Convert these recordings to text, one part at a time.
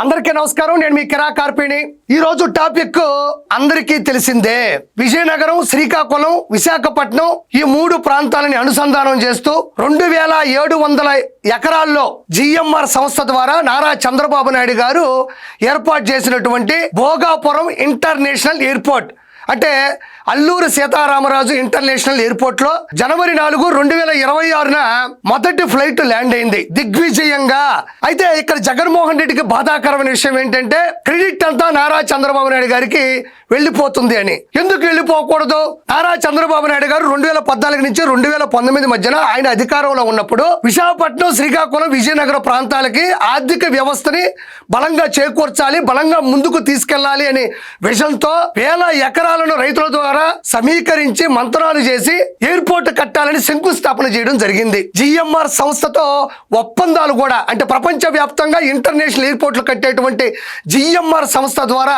అందరికీ నమస్కారం. నేను మీ కిరా కార్పిణి. ఈ రోజు టాపిక్ అందరికీ తెలిసిందే. విజయనగరం, శ్రీకాకుళం, విశాఖపట్నం ఈ మూడు ప్రాంతాలని అనుసంధానం చేస్తూ 2700 ఎకరాల్లో జిఎంఆర్ సంస్థ ద్వారా నారా చంద్రబాబు నాయుడు గారు ఏర్పాటు చేసినటువంటి భోగాపురం ఇంటర్నేషనల్ ఎయిర్పోర్ట్ అంటే అల్లూరి సీతారామరాజు ఇంటర్నేషనల్ ఎయిర్పోర్ట్ లో జనవరి 4, 2026 మొదటి ఫ్లైట్ ల్యాండ్ అయింది దిగ్విజయంగా. అయితే ఇక్కడ జగన్మోహన్ రెడ్డికి బాధాకరమైన విషయం ఏంటంటే క్రెడిట్ అంతా నారా చంద్రబాబు నాయుడు గారికి వెళ్ళిపోతుంది అని. ఎందుకు వెళ్ళిపోకూడదు? నారా చంద్రబాబు నాయుడు గారు 2014 నుంచి 2019 మధ్యన ఆయన అధికారంలో ఉన్నప్పుడు విశాఖపట్నం, శ్రీకాకుళం, విజయనగరం ప్రాంతాలకి ఆర్థిక వ్యవస్థని బలంగా చేకూర్చాలి, బలంగా ముందుకు తీసుకెళ్లాలి అనే విషయంతో వేల ఎకరాలను రైతుల ద్వారా సమీకరించి మంత్రాలు చేసి ఎయిర్పోర్ట్ కట్టాలని శంకుస్థాపన చేయడం జరిగింది. జిఎంఆర్ సంస్థతో ఒప్పందాలు కూడా అంటే ప్రపంచ వ్యాప్తంగా ఇంటర్నేషనల్ ఎయిర్పోర్ట్లు కట్టేటువంటి జిఎంఆర్ సంస్థ ద్వారా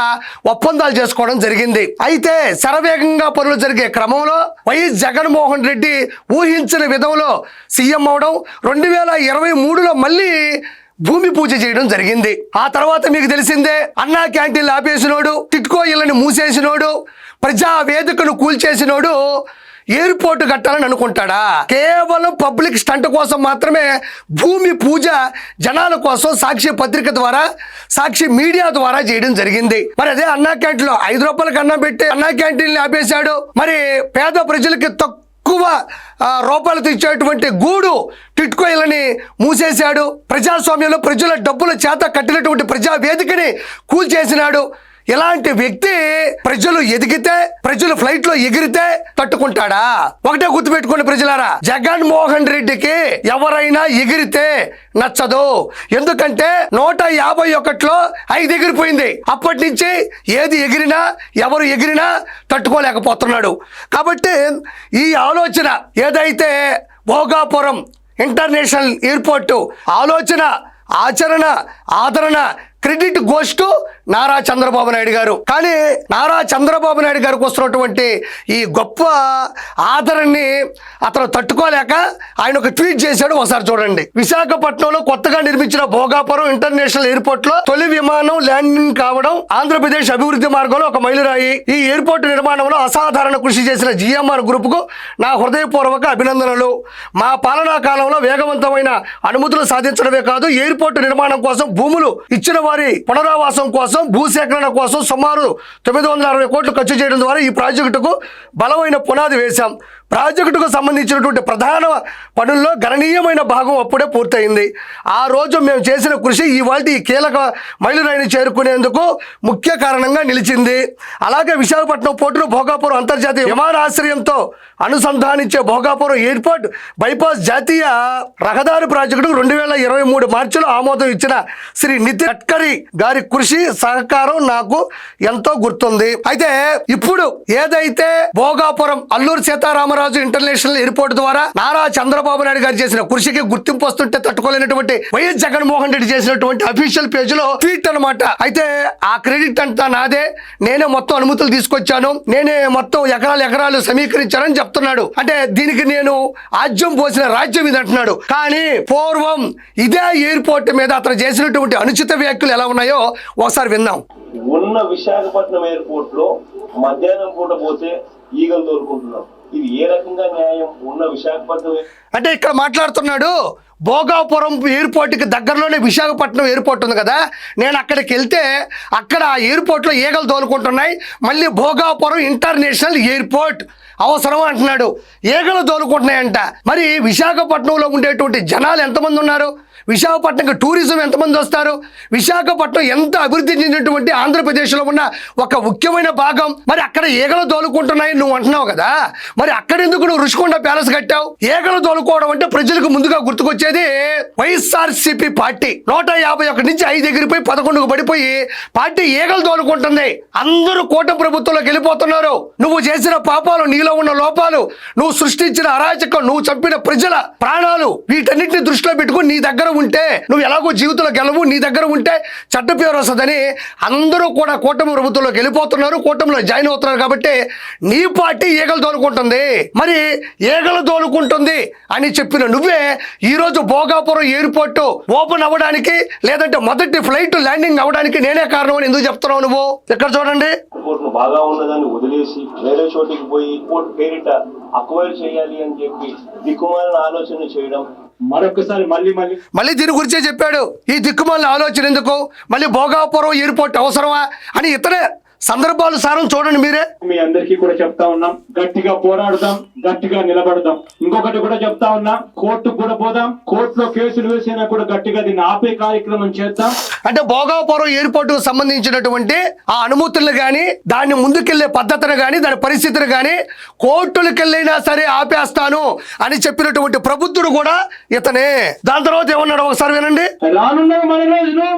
ఒప్పందాలు చేసుకోవడం జరిగింది. అయితే శరవేగంగా పనులు జరిగే క్రమంలో వైఎస్ జగన్మోహన్ రెడ్డి ఊహించిన విధంలో సీఎం అవడం 2023లో మళ్ళీ భూమి పూజ చేయడం జరిగింది. ఆ తర్వాత మీకు తెలిసిందే, అన్నా క్యాంటీన్లు ఆపేసినోడు, టిట్కో ఇళ్ళని మూసేసినోడు, ప్రజా వేదికను కూల్చేసినోడు ఎయిర్పోర్ట్ కట్టాలని అనుకుంటాడా? కేవలం పబ్లిక్ స్టంట్ కోసం మాత్రమే భూమి పూజ జనాల కోసం సాక్షి పత్రిక ద్వారా, సాక్షి మీడియా ద్వారా చేయడం జరిగింది. మరి అదే అన్నా క్యాంటీన్లో 5 రూపాయలకు అన్నం పెట్టి అన్నా క్యాంటీన్లు ఆపేశాడు. మరి పేద ప్రజలకి ఎక్కువ రూపాయలతో ఇచ్చేటువంటి గూడు టిట్కోయిలని మూసేశాడు. ప్రజాస్వామ్యంలో ప్రజల డబ్బుల చేత కట్టినటువంటి ప్రజా వేదికని కూల్చేసినాడు. ఇలాంటి వ్యక్తి ప్రజలు ఎదిగితే, ప్రజలు ఫ్లైట్ లో ఎగిరితే తట్టుకుంటాడా? ఒకటే గుర్తుపెట్టుకోండి ప్రజలారా, జగన్మోహన్ రెడ్డికి ఎవరైనా ఎగిరితే నచ్చదు. ఎందుకంటే 151లో 5 ఎగిరిపోయింది. అప్పటి నుంచి ఏది ఎగిరినా, ఎవరు ఎగిరినా తట్టుకోలేకపోతున్నాడు. కాబట్టి ఈ ఆలోచన ఏదైతే భోగాపురం ఇంటర్నేషనల్ ఎయిర్పోర్టు ఆలోచన, ఆచరణ, ఆదరణ, credit goes to Nara Chandrababu Naidu గారు. కానీ నారా చంద్రబాబు నాయుడు గారికి వస్తున్నటువంటి ఈ గొప్ప ఆదరణని అతను తట్టుకోలేక ఆయన ఒక ట్వీట్ చేశాడు. ఒకసారి చూడండి. విశాఖపట్నంలో కొత్తగా నిర్మించిన భోగాపురం ఇంటర్నేషనల్ ఎయిర్పోర్ట్ లో తొలి విమానం ల్యాండింగ్ కావడం ఆంధ్రప్రదేశ్ అభివృద్ధి మార్గంలో ఒక మైలురాయి. ఈ ఎయిర్పోర్ట్ నిర్మాణంలో అసాధారణ కృషి చేసిన జిఎంఆర్ గ్రూప్ కు నా హృదయపూర్వక అభినందనలు. మా పాలనా కాలంలో వేగవంతమైన అనుమతులు సాధించడమే కాదు, ఎయిర్పోర్ట్ నిర్మాణం కోసం భూములు ఇచ్చిన వారి పునరావాసం కోసం, భూసేకరణ కోసం సుమారు 960 కోట్లు ఖర్చు చేయడం ద్వారా ఈ ప్రాజెక్టుకు బలమైన పునాది వేశాం. ప్రాజెక్టుకు సంబంధించినటువంటి ప్రధాన పనుల్లో గణనీయమైన భాగం అప్పుడే పూర్తయింది. ఆ రోజు మేము చేసిన కృషి ఇవాళ ఈ కీలక మైలురాయిని చేరుకునేందుకు ముఖ్య కారణంగా నిలిచింది. అలాగే విశాఖపట్నం పోర్టును భోగాపురం అంతర్జాతీయ విమానాశ్రయంతో అనుసంధానించే భోగాపురం ఎయిర్పోర్ట్ బైపాస్ జాతీయ రహదారి ప్రాజెక్టుకు 2023 మార్చిలో ఆమోదం ఇచ్చిన శ్రీ నితిన్ గడ్కరీ గారి కృషి, సహకారం నాకు ఎంతో గుర్తుంది. అయితే ఇప్పుడు ఏదైతే భోగాపురం అల్లూరి సీతారామరాజు ఇంటర్నేషనల్ ఎయిర్పోర్ట్ ద్వారా నారా చంద్రబాబు నాయుడు గారు చేసిన కృషికి గుర్తింపు వస్తుంటే తట్టుకోలేనటువంటి వైఎస్ జగన్మోహన్ రెడ్డి చేసినటువంటి అఫీషియల్ పేజ్ లో ట్వీట్ అన్నమాట. అయితే ఆ క్రెడిట్ అంతా నాదే, నేనే మొత్తం అనుమతులు తీసుకొచ్చాను, నేనే మొత్తం ఎకరాలు సమీకరించానని చెప్తున్నాడు. అంటే దీనికి నేను ఆజ్యం పోసిన రాజ్యం ఇది అంటున్నాడు. కానీ పూర్వం ఇదే ఎయిర్పోర్ట్ మీద అతను చేసినటువంటి అనుచిత వ్యాఖ్యలు ఎలా ఉన్నాయో ఒకసారి విందాం. ఉన్న విశాఖపట్నం ఎయిర్పోర్ట్ లో మధ్యాహ్నం పూట పోతే ఈగలు దొరుకుంటున్నాం. ఇది ఏ రకంగా న్యాయం? ఉన్న విశాఖపట్నం అంటే ఇక్కడ మాట్లాడుతున్నాడు, భోగాపురం ఎయిర్పోర్ట్కి దగ్గరలోనే విశాఖపట్నం ఎయిర్పోర్ట్ ఉంది కదా, నేను అక్కడికి వెళ్తే అక్కడ ఆ ఎయిర్పోర్ట్లో ఈగలు దోలుకుంటున్నాయి, మళ్ళీ భోగాపురం ఇంటర్నేషనల్ ఎయిర్పోర్ట్ అవసరం అంటున్నాడు. ఈగలు దోలుకుంటున్నాయంట. మరి విశాఖపట్నంలో ఉండేటువంటి జనాలు ఎంతమంది ఉన్నారు? విశాఖపట్నంకి టూరిజం ఎంతమంది వస్తారు? విశాఖపట్నం ఎంత అభివృద్ధి చెందినటువంటి ఆంధ్రప్రదేశ్లో ఉన్న ఒక ముఖ్యమైన భాగం. మరి అక్కడ ఈగలు దోలుకుంటున్నాయి నువ్వు అంటున్నావు కదా, మరి అక్కడెందుకు నువ్వు రుషికొండ ప్యాలెస్ కట్టావు? ఈగలు దోలుకోవడం అంటే ప్రజలకు ముందుగా గుర్తుకొచ్చేది వైఎస్ఆర్సీపీ పార్టీ. 151 నుంచి 5 ఎగిరిపోయి 11కు పడిపోయి పార్టీ ఈగలు దోలుకుంటుంది. అందరూ కూటమి ప్రభుత్వంలోకి వెళ్ళిపోతున్నారు. నువ్వు చేసిన పాపాలు, నీలో ఉన్న లోపాలు, నువ్వు సృష్టించిన అరాచకం, నువ్వు చంపిన ప్రజల ప్రాణాలు, వీటన్నిటిని దృష్టిలో పెట్టుకుని నీ దగ్గర ఉంటే నువ్వు ఎలాగో జీవితంలో గెలవు, నీ దగ్గర ఉంటే చెడ్డ పేరు వస్తుందని అందరూ కూడా కూటమి ప్రభుత్వంలోకి వెళ్ళిపోతున్నారు, కూటమిలో జాయిన్ అవుతున్నారు. కాబట్టి నీ పార్టీ ఈగలు తోలుకుంటుంది. మరి ఈగలు తోలుకుంటుంది అని చెప్పిన నువ్వే ఈరోజు భోగాపురం ఎయిర్పోర్ట్ ఓపెన్ అవ్వడానికి లేదంటే మొదటి ఫ్లైట్ ల్యాండింగ్ అవ్వడానికి నేనే కారణం అని ఎందుకు చెప్తున్నావు నువ్వు? ఇక్కడ చూడండి, ఎయిర్పోర్ట్ బాగా ఉన్నదాన్ని వదిలేసి వేరే చోటికి పోయి ఎయిర్పోర్ట్ పేరిట అక్వైర్ చేయాలి అని చెప్పి దిక్కుమాలిన ఆలోచన చేయడం. మరొకసారి మళ్ళీ దీని గురించే చెప్పాడు. ఈ దిక్కుమాలిన ఆలోచన ఎందుకు, మళ్ళీ భోగాపురం ఎయిర్పోర్ట్ అవసరమా అని ఇతనే సందర్భాలు సారం చూడండి మీరే. మీ అందరికీ కూడా చెప్తా ఉన్నాం, గట్టిగా పోరాడదాం, గట్టిగా నిలబడదాం. ఇంకొకటి కూడా చెప్తా ఉన్నా, కోర్టుకు కూడా పోదాం, కోర్టులో కేసులు వేసినా కూడా గట్టిగా దీన్ని ఆపే కార్యక్రమం చేద్దాం. అంటే భోగాపురం ఎయిర్పోర్ట్ కు సంబంధించినటువంటి ఆ అనుమతులు గాని, దాన్ని ముందుకెళ్లే పద్ధతిని గాని, దాని పరిస్థితిని గాని కోర్టులకు వెళ్ళైనా సరే ఆపేస్తాను అని చెప్పినటువంటి ప్రబుద్ధుడు కూడా ఇతనే. దాని తర్వాత ఏమన్నాడు ఒకసారి వినండి. రానున్న మన రోజులు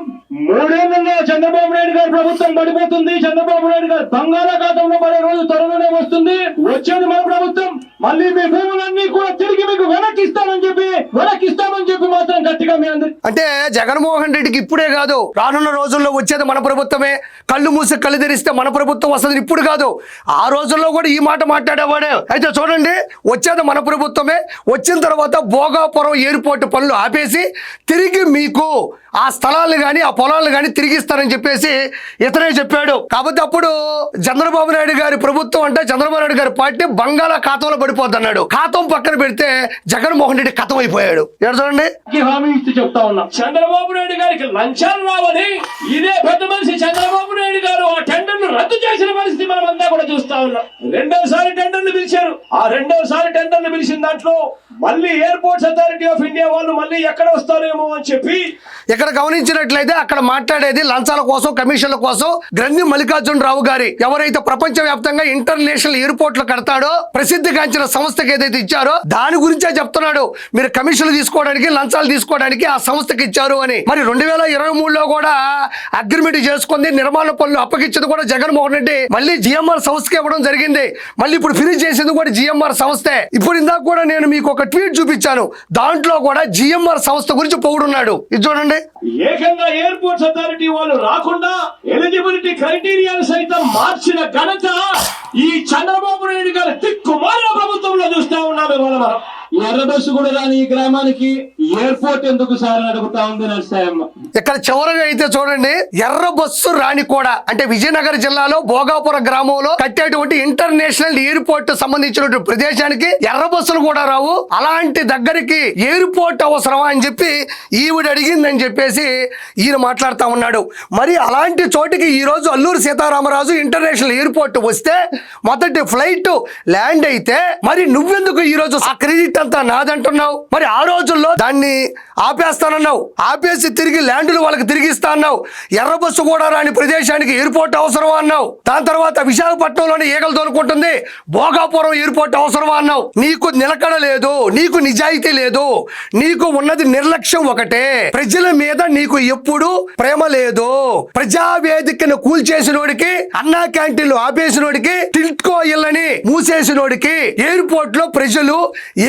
3 ఏళ్లలో చంద్రబాబు నాయుడు గారి ప్రభుత్వం పడిపోతుంది, చంద్రబాబు నాయుడు గారు బంగాళాఖాతంలో పడే రోజు త్వరలోనే వస్తుంది. వచ్చేది మన ప్రభుత్వం, మళ్ళీ మీ భూములన్నీ కూడా తిరిగి మీకు వెనక్కిస్తామని చెప్పి మాత్రం గట్టిగా మీ అందరి. అంటే జగన్మోహన్ రెడ్డికి ఇప్పుడే కాదు, రానున్న రోజుల్లో వచ్చేది మన ప్రభుత్వమే, కళ్ళు మూసి కళ్ళు తెరిస్తే మన ప్రభుత్వం వస్తుంది. ఇప్పుడు కాదు, ఆ రోజుల్లో కూడా ఈ మాట మాట్లాడేవాడే. అయితే చూడండి, వచ్చేది మన ప్రభుత్వమే, వచ్చిన తర్వాత భోగాపురం ఎయిర్పోర్ట్ పనులు ఆపేసి తిరిగి మీకు ఆ స్థలాలు కానీ ఆ పొలాలు కానీ తిరిగిస్తారని చెప్పేసి ఇతనే చెప్పాడు. కాబట్టి అప్పుడు చంద్రబాబు నాయుడు గారి ప్రభుత్వం అంటే చంద్రబాబు నాయుడు గారి పార్టీ బంగాళాఖాతంలో పడిపోద్ది అన్నాడు. ఖాతం పక్కన పెడితే జగన్మోహన్ రెడ్డి ఖతం అయిపోయాడు. చూడండి, హామీ ఇస్తూ చెప్తా ఉన్నాం, చంద్రబాబు నాయుడు గారికి లంచాలు రావని ఇదే పెద్ద మనిషి చంద్రబాబు నాయుడు గారు ఆ టెండర్ ను రద్దు చేసిన పరిస్థితి మనం అంతా కూడా చూస్తా ఉన్నాం. రెండోసారి టెండర్లు పిలిచారు. ఆ రెండోసారి టెండర్లు పిలిచిన దాంట్లో మళ్ళీ ఎయిర్పోర్ట్స్ అథారిటీ ఆఫ్ ఇండియా వాళ్ళు మళ్ళీ ఎక్కడ వస్తారేమో అని చెప్పి ఇక్కడ గమనించినట్లయితే అక్కడ మాట్లాడేది లంచాల కోసం, కమిషన్ల కోసం. గ్రంథి మల్లికార్జున రావు గారి ఎవరైతే ప్రపంచ వ్యాప్తంగా ఇంటర్నేషనల్ ఎయిర్పోర్ట్లు కడతాడో, ప్రసిద్ధిగాంచిన సంస్థకి ఏదైతే ఇచ్చారో దాని గురించే చెప్తున్నాడు. మీరు కమిషన్లు తీసుకోవడానికి, లంచాలు తీసుకోవడానికి ఆ సంస్థకి ఇచ్చారు అని. మరి 2023లో కూడా అగ్రిమెంట్ చేసుకుంది, నిర్మాణ పనులు అప్పగించింది కూడా జగన్మోహన్ రెడ్డి మళ్ళీ జిఎంఆర్ సంస్థకి ఇవ్వడం జరిగింది. మళ్ళీ ఇప్పుడు ఫినిష్ చేసింది కూడా జిఎంఆర్ సంస్థే. ఇప్పుడు ఇందాక కూడా నేను మీకు ఒక ట్వీట్ చూపించాను, దాంట్లో కూడా జిఎంఆర్ సంస్థ గురించి పొగుడున్నాడు. ఇది చూడండి, ఏకంగా ఎయిర్పోర్ట్స్ అథారిటీ వాళ్ళు రాకుండా ఎలిజిబిలిటీ క్రైటీరియాలు సైతం మార్చిన ఘనత ఈ చంద్రబాబు నాయుడు గారి దిక్కుమాలిన ప్రభుత్వంలో చూస్తా ఉన్నాము. మనం ఎర్ర బస్సు కూడా రాని ఈ గ్రామానికి ఎయిర్పోర్ట్ ఎందుకు సార్ అని అడుగుతా ఉంది నర్సాయమ్మ. ఇక్కడ చివరగా అయితే చూడండి, ఎర్ర బస్సు రాని కూడా అంటే విజయనగరం జిల్లాలో భోగాపురం గ్రామంలో కట్టేటువంటి ఇంటర్నేషనల్ ఎయిర్పోర్ట్ సంబంధించినటువంటి ప్రదేశానికి ఎర్ర బస్సులు కూడా రావు. అలాంటి దగ్గరికి ఎయిర్పోర్ట్ అవసరమా అని చెప్పి ఈవిడ అడిగిందని చెప్పేసి ఈయన మాట్లాడుతూ ఉన్నాడు. మరి అలాంటి చోటికి ఈ రోజు అల్లూరు సీతారామరాజు ఇంటర్నేషనల్ ఎయిర్పోర్ట్ వస్తే మొదటి ఫ్లైట్ ల్యాండ్ అయితే మరి నువ్వెందుకు ఈ రోజు ఆ క్రెడిట్ అంతా నాదంటున్నావు? మరి ఆ రోజుల్లో దాన్ని ఆపేస్తానన్నావు, ఆపేసి తిరిగి ల్యాండ్లు వాళ్ళకి తిరిగిస్తా అన్నావు. ఎర్ర బస్సు కూడా రాని ప్రదేశానికి ఎయిర్పోర్ట్ అవసరం అన్నావు. దాని తర్వాత విశాఖపట్నంలోని ఈగలు తోలుకుంటుంది, భోగాపురం ఎయిర్పోర్ట్ అవసరం అన్నావు. నీకు నిలకడ లేదు, నీకు నిజాయితీ లేదు, నీకు ఉన్నది నిర్లక్ష్యం ఒకటే. ప్రజల మీద నీకు ఎప్పుడు ప్రేమ లేదు. ప్రజావేదికను కూల్చేసినోడికి, అన్నా క్యాంటీన్లు ఆపేసినోడికి, టిల్ట్కో ఇళ్ళని మూసేసినోడికి ఎయిర్పోర్ట్ లో ప్రజలు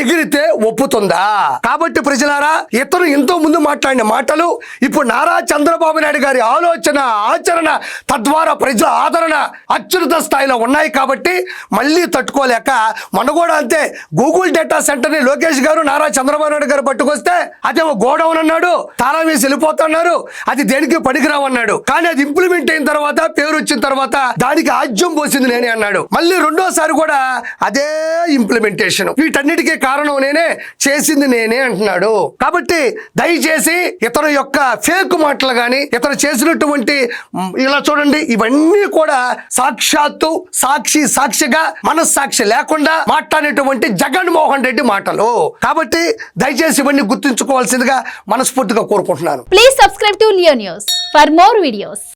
ఎగిరితే ఒప్పుతుందా? కాబట్టి ప్రజలారా, ఇతను ఎంతో ముందు మాట్లాడిన మాటలు ఇప్పుడు నారా చంద్రబాబు నాయుడు గారి ఆలోచన, ఆచరణ, తద్వారా ప్రజల ఆదరణ అత్యున్నత స్థాయిలో ఉన్నాయి. కాబట్టి మళ్ళీ తట్టుకోలేక మొన్న కూడా అంతే, గూగుల్ డేటా సెంటర్ ని లోకేష్ గారు నారా చంద్రబాబు నాయుడు గారు పట్టుకొస్తే అదేమో గోడౌన్ అన్నాడు, తాళం వేసి వెళ్ళిపోతున్నారు, అది దేనికి పనికిరావన్నాడు. కానీ అది ఇంప్లిమెంట్ అయిన తర్వాత, పేరు వచ్చిన తర్వాత దానికి ఆజ్యం పోసింది నేనే అన్నాడు. మళ్ళీ రెండోసారి కూడా అదే ఇంప్లిమెంటేషన్. వీటన్నిటికీ కారణం నేనే, చేసింది నేనే అంటున్నాడు. కాబట్టి దయచేసి ఇతను యొక్క ఫేక్ మాటలు కానీ, ఇతను చేసినటువంటి ఇలా చూడండి, ఇవన్నీ కూడా సాక్షాత్తు సాక్షిగా మనస్సాక్షి లేకుండా మాట్లాడేటువంటి జగన్మోహన్ రెడ్డి మాటలు. కాబట్టి దయచేసి ఇవన్నీ గుర్తుంచుకోవాల్సిందిగా మనస్ఫూర్తిగా కోరుకుంటున్నాను. Please subscribe to Leo news for more videos.